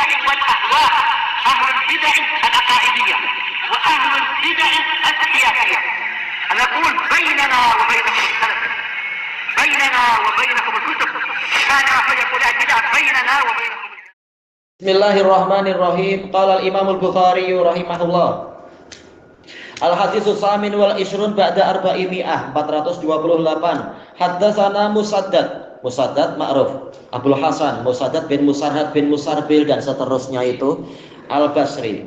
البدع والأهواء، أهل البدع العقائدية وأهل البدع السياسية. نقول بيننا وبينكم السلف، بيننا وبينكم الكتب، كان فيقول البدع بيننا وبينكم. Bismillahirrahmanirrahim. Qala al-Imam al-Bukhari rahimahullah. Al-haditsus samin wal ishrun ba'da arba'imi'ah 428. Haddatsana Musaddad ma'ruf Abdul Hasan, Musaddad bin Musarhad bin Musarbil dan seterusnya itu Al-Basri.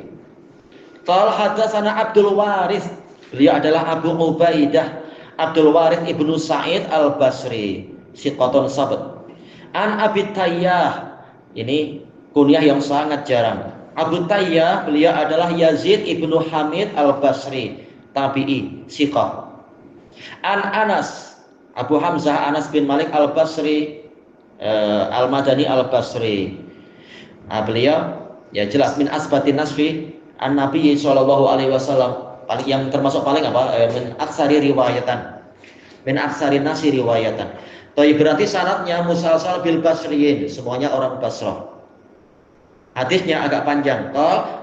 Qala haddatsana Abdul Warith, beliau adalah Abu Ubaidah Abdul Warith ibnu Sa'id Al-Basri, siqatun sabt. An Abi Tayyah, ini kunyah yang sangat jarang. Abu Tayyah beliau adalah Yazid ibnu Hamid Al-Basri, tabi'i, siqah. An Anas, Abu Hamzah Anas bin Malik Al-Basri, Al-Madani Al-Basri. Beliau ya jelas min asbatin nasfi an Nabi sallallahu alaihi wasallam, yang termasuk paling min aksari riwayatan, min aksari nasi riwayatan. Berarti sanadnya musalsal bil Basriyin, semuanya orang Basrah. Hadisnya agak panjang.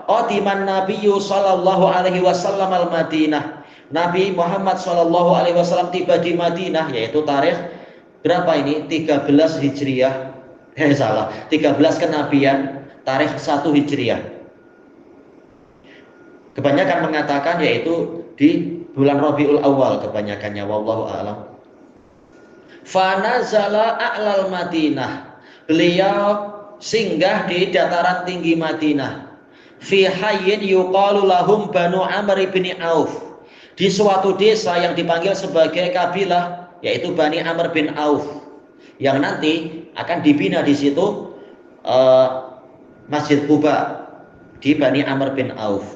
Qadiman Nabiyyu sallallahu alaihi wasallam al-Madinah. Nabi Muhammad sallallahu alaihi wasallam tiba di Madinah, yaitu tarikh berapa ini? 13 Hijriah. Salah. 13 kenabian, tarikh 1 Hijriah. Kebanyakan mengatakan yaitu di bulan Rabiul Awal kebanyakannya, wallahu a'lam. Fa nazala a'lal Madinah. Beliau singgah di dataran tinggi Madinah. Fi hayyin yuqalu lahum Banu Amr bin Auf. Di suatu desa yang dipanggil sebagai kabilah, yaitu Bani Amr bin Auf, yang nanti akan dibina di situ Masjid Quba di Bani Amr bin Auf.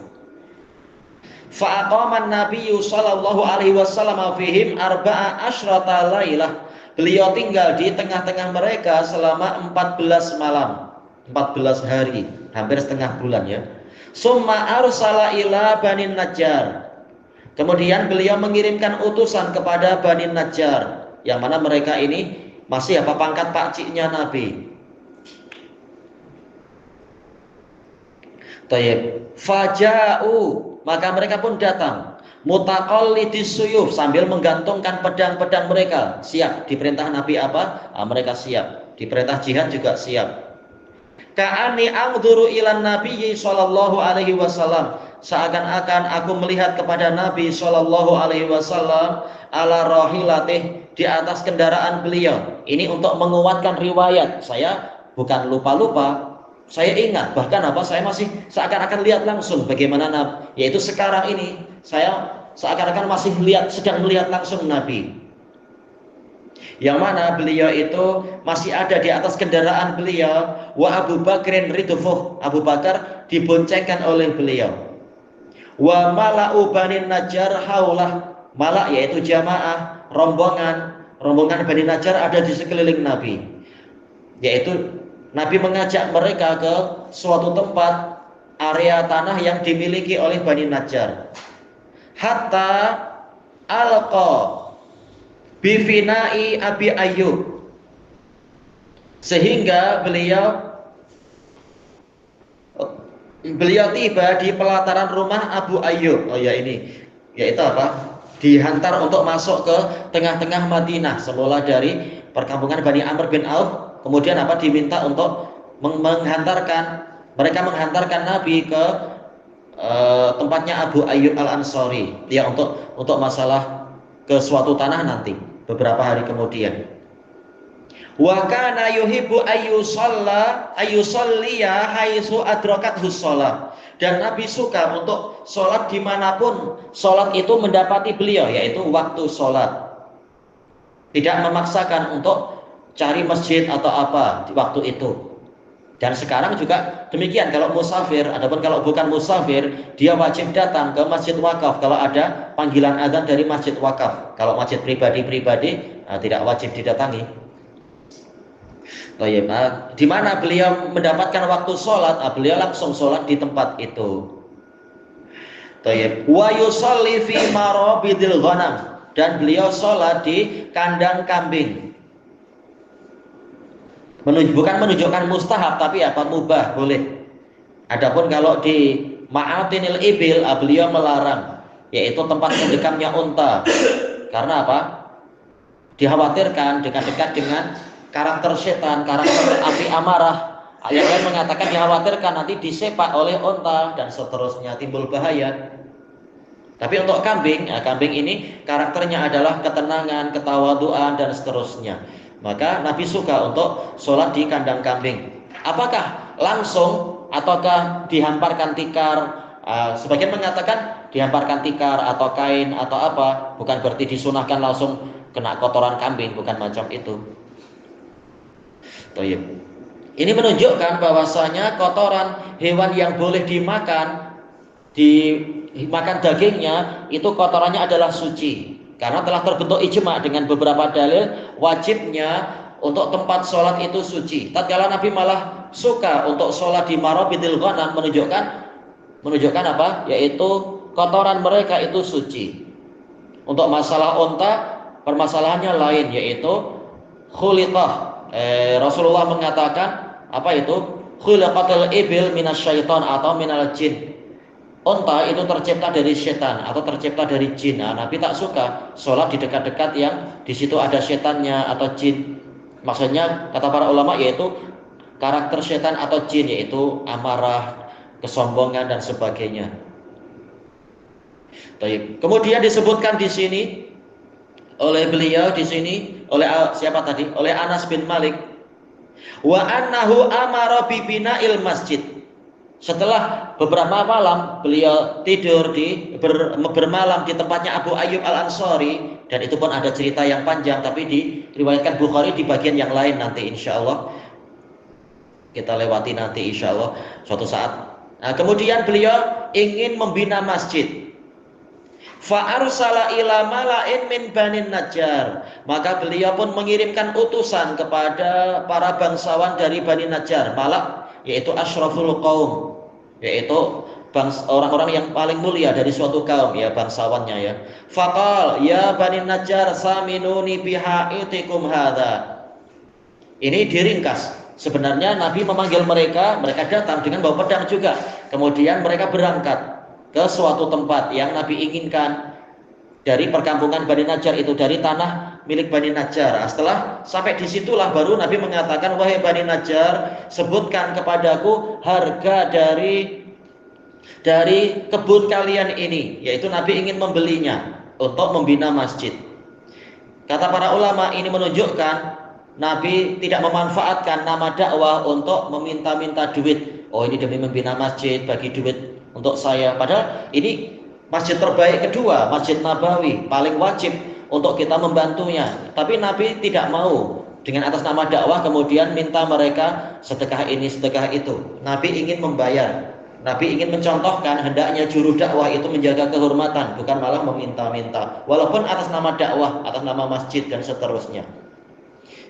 Fa aqama an-nabiyyu sallallahu alaihi wasallam fihim arba'a asyrata lailah. Beliau tinggal di tengah-tengah mereka selama 14 malam, 14 hari, hampir setengah bulan ya. Summa arsala ila Bani Najjar. Kemudian beliau mengirimkan utusan kepada Bani Najjar, yang mana mereka ini masih pangkat pakciknya Nabi. Tayyib. Faja'u, maka mereka pun datang. Mutaqallidis suyuf, sambil menggantungkan pedang-pedang mereka. Siap, diperintah Nabi apa? Mereka siap. Diperintah jihad juga siap. Ka'ani anzuru ilan nabiyyi sallallahu alaihi wasallam. Seakan-akan aku melihat kepada Nabi sallallahu alaihi wasallam ala rahilatih, di atas kendaraan beliau. Ini untuk menguatkan riwayat. Saya bukan lupa-lupa, saya ingat, bahkan saya masih seakan-akan lihat langsung bagaimana Nabi, yaitu sekarang ini saya seakan-akan masih sedang melihat langsung Nabi, yang mana beliau itu masih ada di atas kendaraan beliau. Wa Abu Bakrin ridfuh, Abu Bakar diboncengkan oleh beliau. Wa mala'u Bani Najjar haulah, mala' yaitu jamaah, rombongan Bani Najjar ada di sekeliling Nabi, yaitu Nabi mengajak mereka ke suatu tempat, area tanah yang dimiliki oleh Bani Najjar. Hatta alqa bifina'i Abi Ayyub, sehingga beliau tiba di pelataran rumah Abu Ayyub. Ini yaitu dihantar untuk masuk ke tengah-tengah Madinah, semula dari perkampungan Bani Amr bin Auf, kemudian diminta untuk mereka menghantarkan Nabi ke tempatnya Abu Ayyub Al-Ansari, ya, untuk masalah ke suatu tanah nanti beberapa hari kemudian. Wa kana yuhibbu ayyusalliya haitsu adrakathu shalah, dan Nabi suka untuk sholat dimanapun sholat itu mendapati beliau, yaitu waktu sholat. Tidak memaksakan untuk cari masjid atau apa di waktu itu. Dan sekarang juga demikian, kalau musafir, adapun kalau bukan musafir, dia wajib datang ke masjid wakaf kalau ada panggilan azan dari masjid wakaf. Kalau masjid pribadi tidak wajib didatangi. Di mana beliau mendapatkan waktu sholat, beliau langsung sholat di tempat itu. Wa yusalli fi marabidil ghanam, dan beliau sholat di kandang kambing. Bukan menunjukkan mustahab, tapi mubah, boleh. Adapun kalau di ma'atinil ibil, beliau melarang, yaitu tempat mendekamnya unta. Karena apa? Dikhawatirkan dekat-dekat dengan karakter setan, karakter api amarah. Yang lain mengatakan dikhawatirkan nanti disepak oleh unta dan seterusnya, timbul bahaya. Tapi untuk kambing, kambing ini karakternya adalah ketenangan, ketawaduan dan seterusnya. Maka Nabi suka untuk sholat di kandang kambing. Apakah langsung ataukah dihamparkan tikar? Sebagian mengatakan dihamparkan tikar atau kain atau apa, bukan berarti disunahkan langsung kena kotoran kambing, bukan macam itu. Toyib. Ini menunjukkan bahwasanya kotoran hewan yang boleh dimakan dagingnya itu kotorannya adalah suci, karena telah terbentuk ijma dengan beberapa dalil wajibnya untuk tempat sholat itu suci. Tatkala Nabi malah suka untuk sholat di marabidil ghanam, menunjukkan apa? Yaitu kotoran mereka itu suci. Untuk masalah unta, permasalahannya lain, yaitu khuliqah. Rasulullah mengatakan apa itu? Khuliqatul ibil minasyaiton atau minal jin. Unta itu tercipta dari setan atau tercipta dari jin. Nabi tak suka sholat di dekat-dekat yang di situ ada setannya atau jin. Maksudnya kata para ulama yaitu karakter setan atau jin, yaitu amarah, kesombongan dan sebagainya. Kemudian disebutkan di sini oleh beliau di sini oleh siapa tadi? Oleh Anas bin Malik. Wa annahu amara bi bina'il masjid. Setelah beberapa malam beliau tidur bermalam di tempatnya Abu Ayyub Al-Ansari, dan itu pun ada cerita yang panjang tapi diriwayatkan Bukhari di bagian yang lain, nanti insya Allah kita lewati nanti insya Allah suatu saat. Kemudian beliau ingin membina masjid. Fa arsala ila mala'in min Bani Najjar, maka beliau pun mengirimkan utusan kepada para bangsawan dari Bani Najjar. Malak yaitu asyraful qaum, yaitu orang-orang yang paling mulia dari suatu kaum, ya bangsawannya ya. Faqal ya Bani Najjar saminuni bihaitikum hadza. Ini diringkas. Sebenarnya Nabi memanggil mereka datang dengan bawa pedang juga. Kemudian mereka berangkat ke suatu tempat yang Nabi inginkan dari perkampungan Bani Najjar itu, dari tanah milik Bani Najjar. Setelah sampai disitulah baru Nabi mengatakan, wahai Bani Najjar, sebutkan kepadaku harga dari kebun kalian ini, yaitu Nabi ingin membelinya untuk membina masjid. Kata para ulama, ini menunjukkan Nabi tidak memanfaatkan nama dakwah untuk meminta-minta duit. Oh, ini demi membina masjid, bagi duit untuk saya. Padahal ini masjid terbaik kedua, Masjid Nabawi, paling wajib untuk kita membantunya. Tapi Nabi tidak mau dengan atas nama dakwah kemudian minta mereka sedekah ini, sedekah itu. Nabi ingin membayar. Nabi ingin mencontohkan hendaknya juru dakwah itu menjaga kehormatan, bukan malah meminta-minta. Walaupun atas nama dakwah, atas nama masjid dan seterusnya.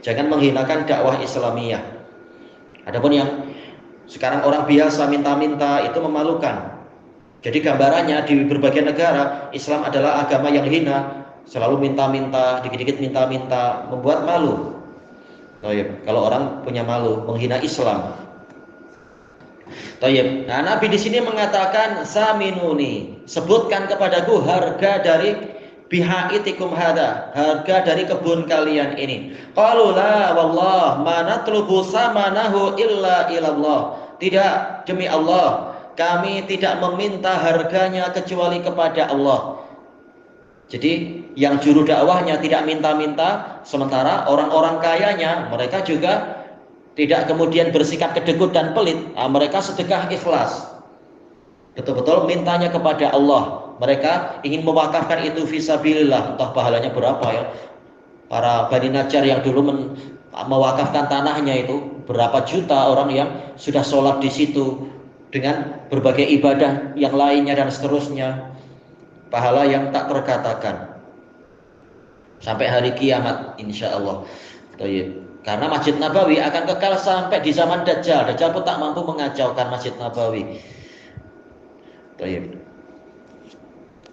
Jangan menghinakan dakwah Islamiyah. Adapun yang sekarang orang biasa minta-minta itu memalukan. Jadi gambarannya di berbagai negara Islam adalah agama yang hina, selalu minta-minta, dikit-dikit minta-minta, membuat malu. Kalau orang punya malu menghina Islam. Nah, Nabi di sini mengatakan saminuni, sebutkan kepadaku harga dari bihaitikum hada, harga dari kebun kalian ini. Qalu la wallah ma natlubu samanahu illa ilallah. Tidak, demi Allah, kami tidak meminta harganya kecuali kepada Allah. Jadi yang juru dakwahnya tidak minta-minta, sementara orang-orang kayanya mereka juga tidak kemudian bersikap kedekut dan pelit. Mereka sedekah ikhlas, betul-betul mintanya kepada Allah. Mereka ingin mewakafkan itu fisabilillah. Entah pahalanya berapa ya. Para Bani Najjar yang dulu mewakafkan tanahnya itu berapa juta orang yang sudah sholat di situ dengan berbagai ibadah yang lainnya dan seterusnya. Pahala yang tak terkatakan sampai hari kiamat insya Allah. Karena Masjid Nabawi akan kekal sampai di zaman Dajjal. Dajjal pun tak mampu mengacaukan Masjid Nabawi.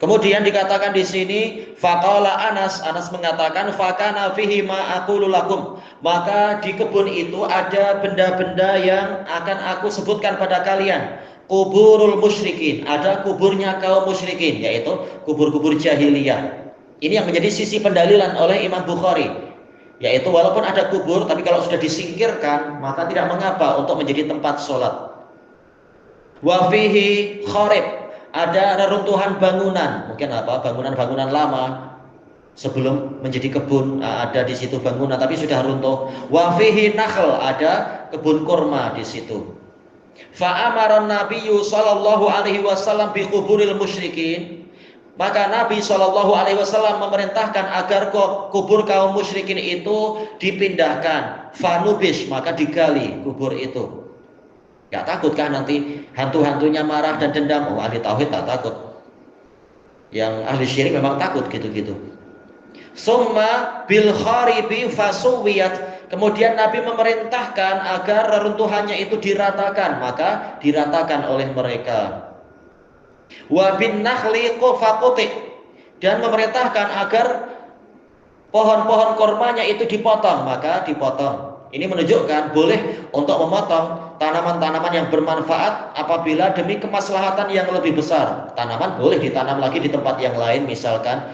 Kemudian dikatakan di sini, faqala Anas mengatakan, fakana fihi ma aqulu lakum. Maka di kebun itu ada benda-benda yang akan aku sebutkan pada kalian. kuburul musyrikin, ada kuburnya kaum musyrikin, yaitu kubur-kubur jahiliyah. Ini yang menjadi sisi pendalilan oleh Imam Bukhari, yaitu walaupun ada kubur, tapi kalau sudah disingkirkan, maka tidak mengapa untuk menjadi tempat sholat. Wa fihi kharib, ada reruntuhan bangunan, mungkin apa? Bangunan-bangunan lama sebelum menjadi kebun, ada di situ bangunan tapi sudah runtuh. Wa fihi nakhl, ada kebun kurma di situ. Fa amara Nabiyyu sallallahu alaihi wasallam bi kuburil musyrikin. Maka Nabi sallallahu alaihi wasallam memerintahkan agar kubur kaum musyrikin itu dipindahkan. Fanubis, maka digali kubur itu. Gak takut kan nanti hantu-hantunya marah dan dendam? Oh, ahli tauhid tak takut. Yang ahli syirik memang takut gitu-gitu. Summa bil kharibi fasuwiyat. Kemudian Nabi memerintahkan agar reruntuhannya itu diratakan, maka diratakan oleh mereka. Wa bin nakhli faquti, dan memerintahkan agar pohon-pohon kormanya itu dipotong, maka dipotong. Ini menunjukkan boleh untuk memotong tanaman-tanaman yang bermanfaat apabila demi kemaslahatan yang lebih besar. Tanaman boleh ditanam lagi di tempat yang lain misalkan.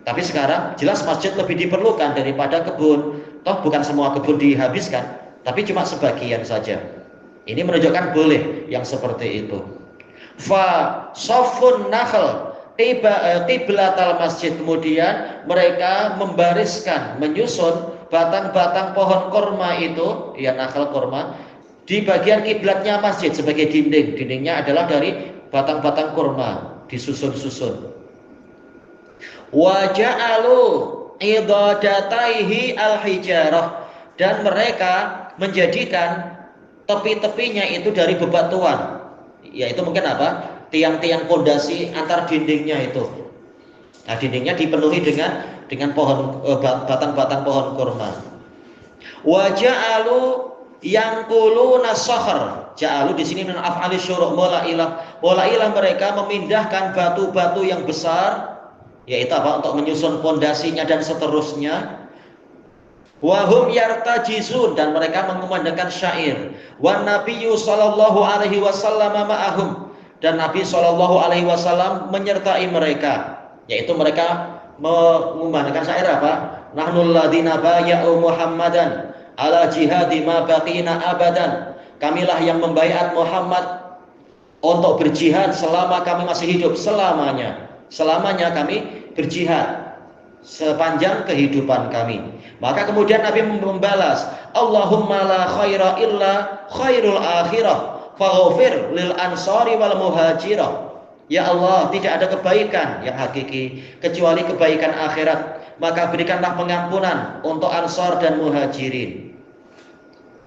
Tapi sekarang jelas masjid lebih diperlukan daripada kebun. Toh bukan semua kebun dihabiskan, tapi cuma sebagian saja. Ini menunjukkan boleh yang seperti itu. Fa safun nakhl qiblatal masjid, kemudian mereka membariskan, menyusun batang-batang pohon korma itu, ya nakhl korma, di bagian kiblatnya masjid sebagai dinding. Dindingnya adalah dari batang-batang korma, disusun-susun. Wa ja'alu idadataihi al-hijarah, dan mereka menjadikan tepi-tepinya itu dari bebatuan, yaitu mungkin apa? Tiang-tiang pondasi antar dindingnya itu. Nah, dindingnya dipenuhi dengan pohon batang-batang pohon kurma. Wa ja'alu yanquluna sakhar. Ja'alu di sini min af'ali syuru' mulailah mereka memindahkan batu-batu yang besar, yaitu apa? Untuk menyusun pondasinya dan seterusnya. Wahum yartajizun, dan mereka mengumandangkan syair. Wan nabiyyu sallallahu alaihi wasallam ma'ahum, dan Nabi sallallahu alaihi wasallam menyertai mereka, yaitu mereka mengumandangkan syair apa? Nahnul ladzina bay'u Muhammadan ala jihadi ma baqina abadan. Kamilah yang membaiat Muhammad untuk berjihad selama kami masih hidup, selamanya kami berjihad sepanjang kehidupan kami. Maka kemudian Nabi membalas, Allahumma la khaira illa khairul akhirah faghfir lil ansari wal muhajirah. Ya Allah, tidak ada kebaikan yang hakiki kecuali kebaikan akhirat, maka berikanlah pengampunan untuk ansar dan muhajirin.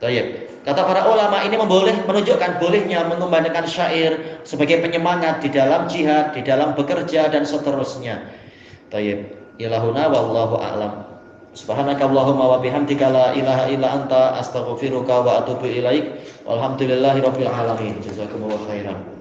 Baik. Kata para ulama, ini menunjukkan bolehnya mengumandangkan syair sebagai penyemangat di dalam jihad, di dalam bekerja dan seterusnya. Baik. Ilahuna wallahu a'lam. Subhanakallahumma wa bihamdika la ilaha illa anta astaghfiruka wa atubu ilaik. Walhamdulillahirabbil alamin. Jazakumullahu khairan.